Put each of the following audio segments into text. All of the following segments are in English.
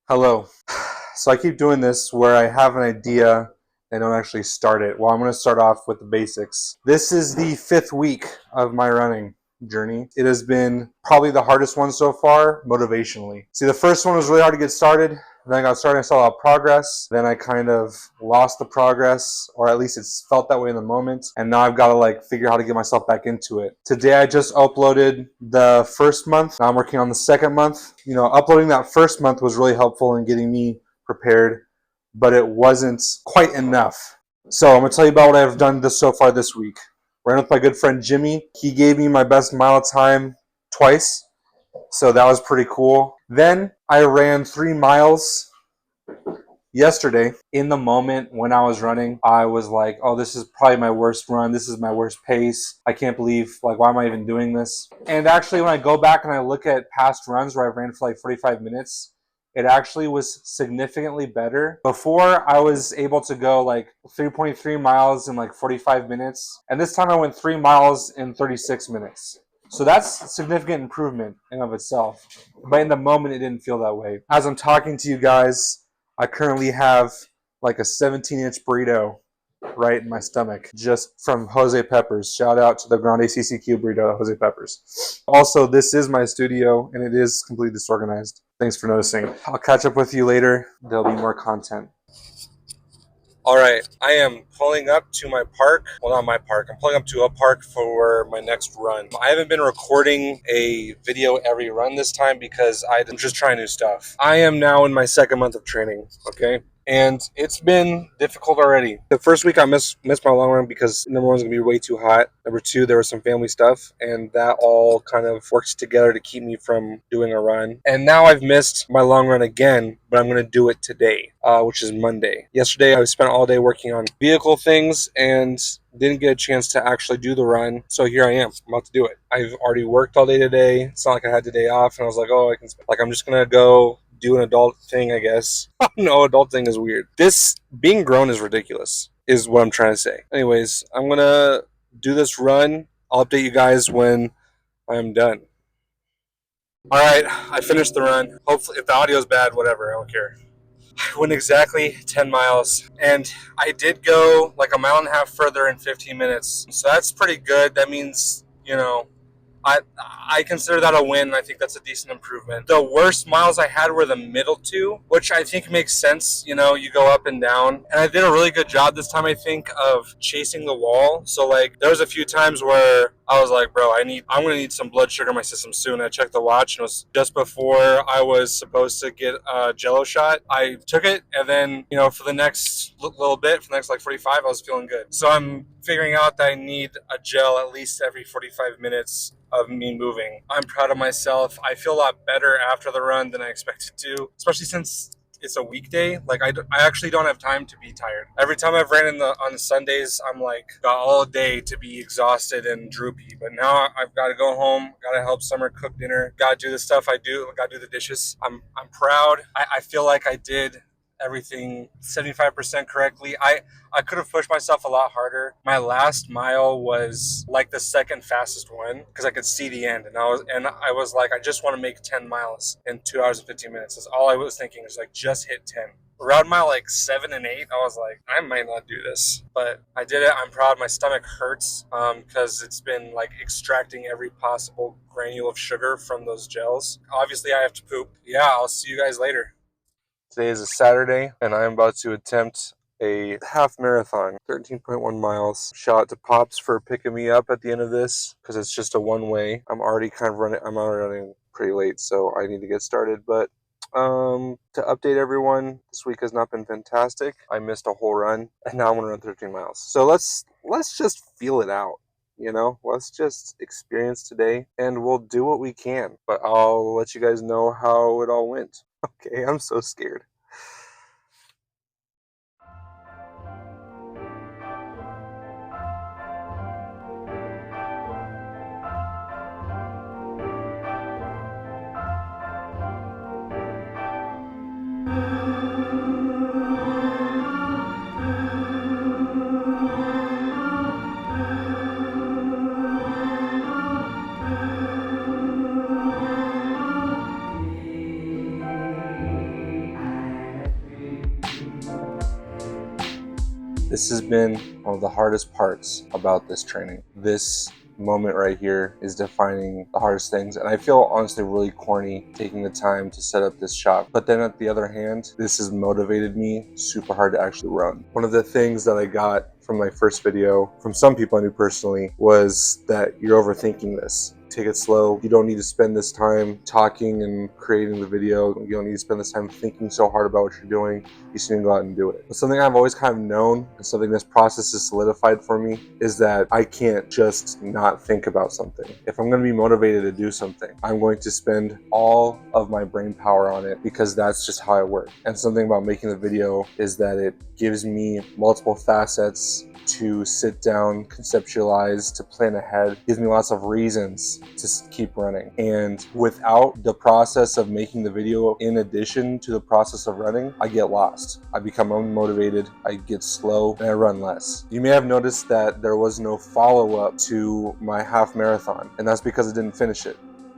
Hello. So I keep doing this where I have an idea and don't actually start it. Well, I'm going to start off with the basics. This is the 5th week of my running journey. It has been probably the hardest one so far, motivationally. See, the first one was really hard to get started. Then I got started, I saw a lot of progress. Then I kind of lost the progress, or at least it felt that way in the moment. And now I've got to figure out how to get myself back into it. Today I just uploaded the first month. Now I'm working on the second month. Uploading that first month was really helpful in getting me prepared, but it wasn't quite enough. So I'm gonna tell you about what I've done so far this week. Ran with my good friend Jimmy. He gave me my best mile time twice, so that was pretty cool. Then I ran 3 miles yesterday. In the moment when I was running, I was like, oh, this is probably my worst run. This is my worst pace. I can't believe, why am I even doing this? And actually, when I go back and I look at past runs where I've ran for 45 minutes, it actually was significantly better. Before, I was able to go 3.3 miles in 45 minutes. And this time I went 3 miles in 36 minutes. So that's significant improvement in of itself. But in the moment, it didn't feel that way. As I'm talking to you guys, I currently have a 17-inch burrito right in my stomach just from Jose Peppers. Shout out to the Grande CCQ burrito, Jose Peppers. Also, this is my studio and it is completely disorganized. Thanks for noticing. I'll catch up with you later. There'll be more content. All right, I am pulling up to my park. Well, not my park. I'm pulling up to a park for my next run. I haven't been recording a video every run this time because I'm just trying new stuff. I am now in my second month of training, okay? And it's been difficult already. The first week I missed my long run because number one was going to be way too hot. Number two, there was some family stuff, and that all kind of works together to keep me from doing a run. And now I've missed my long run again, but I'm going to do it today, which is Monday. Yesterday, I spent all day working on vehicle things and didn't get a chance to actually do the run. So here I am. I'm about to do it. I've already worked all day today. It's not like I had the day off, and I was like, oh, I'm just going to go do an adult thing, I guess. No, adult thing is weird. This being grown is ridiculous, is what I'm trying to say. Anyways, I'm going to do this run. I'll update you guys when I'm done. All right, I finished the run. Hopefully, if the audio is bad, whatever, I don't care. I went exactly 10 miles, and I did go a mile and a half further in 15 minutes. So that's pretty good. That means, I consider that a win. I think that's a decent improvement. The worst miles I had were the middle two, which I think makes sense. You go up and down. And I did a really good job this time, I think, of chasing the wall. So there was a few times where I was like, bro, I'm going to need some blood sugar in my system soon. I checked the watch and it was just before I was supposed to get a Jello shot. I took it, and then, for the next little bit, for the next 45, I was feeling good. So I'm figuring out that I need a gel at least every 45 minutes of me moving. I'm proud of myself. I feel a lot better after the run than I expected to, especially since it's a weekday. I actually don't have time to be tired. Every time I've ran on the Sundays, I'm got all day to be exhausted and droopy. But now I've got to go home, got to help Summer cook dinner, got to do the stuff I do, got to do the dishes. I'm proud. I feel like I did everything 75% correctly. I could have pushed myself a lot harder. My last mile was the second fastest one because I could see the end, and I was like, I just want to make 10 miles in 2 hours and 15 minutes. That's all I was thinking, is just hit 10. Around mile 7 and 8, I was like, I might not do this, but I did it. I'm proud. My stomach hurts because it's been extracting every possible granule of sugar from those gels. Obviously, I have to poop. Yeah, I'll see you guys later. Today is a Saturday, and I'm about to attempt a half marathon, 13.1 miles. Shout out to Pops for picking me up at the end of this, because it's just a one-way. I'm already running pretty late, so I need to get started. But to update everyone, this week has not been fantastic. I missed a whole run, and now I'm gonna run 13 miles. So let's just feel it out. Let's just experience today, and we'll do what we can. But I'll let you guys know how it all went. Okay, I'm so scared. This has been one of the hardest parts about this training. This moment right here is defining the hardest things, and I feel honestly really corny taking the time to set up this shop. But then at the other hand, this has motivated me super hard to actually run. One of the things that I got from my first video from some people I knew personally was that you're overthinking this. Take it slow. You don't need to spend this time talking and creating the video. You don't need to spend this time thinking so hard about what you're doing. You just need to go out and do it. But something I've always kind of known, and something this process has solidified for me, is that I can't just not think about something. If I'm going to be motivated to do something, I'm going to spend all of my brain power on it, because that's just how I work. And something about making the video is that it gives me multiple facets to sit down, conceptualize, to plan ahead. It gives me lots of reasons to keep running. And without the process of making the video, in addition to the process of running, I get lost. I become unmotivated, I get slow, and I run less. You may have noticed that there was no follow-up to my half marathon, and that's because I didn't finish it.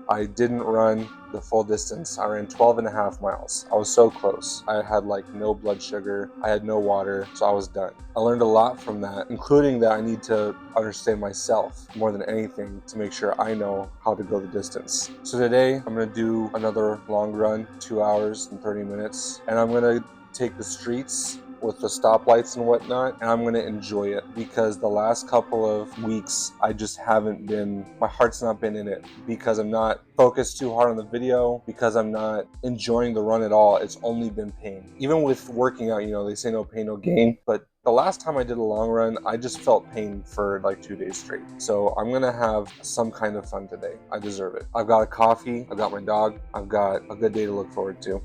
I didn't run the full distance. I ran 12.5 miles. I was so close. I had like no blood sugar. I had no water, so I was done. I learned a lot from that, including that I need to understand myself more than anything to make sure I know how to go the distance. So today I'm gonna do another long run, 2 hours and 30 minutes, and I'm gonna take the streets with the stoplights and whatnot, and I'm gonna enjoy it, because the last couple of weeks I just haven't been, my heart's not been in it, because I'm not focused too hard on the video, because I'm not enjoying the run at all. It's only been pain. Even with working out, you know, they say no pain, no gain, but the last time I did a long run, I just felt pain for like 2 days straight. So I'm gonna have some kind of fun today. I deserve it. I've got a coffee, I've got my dog, I've got a good day to look forward to.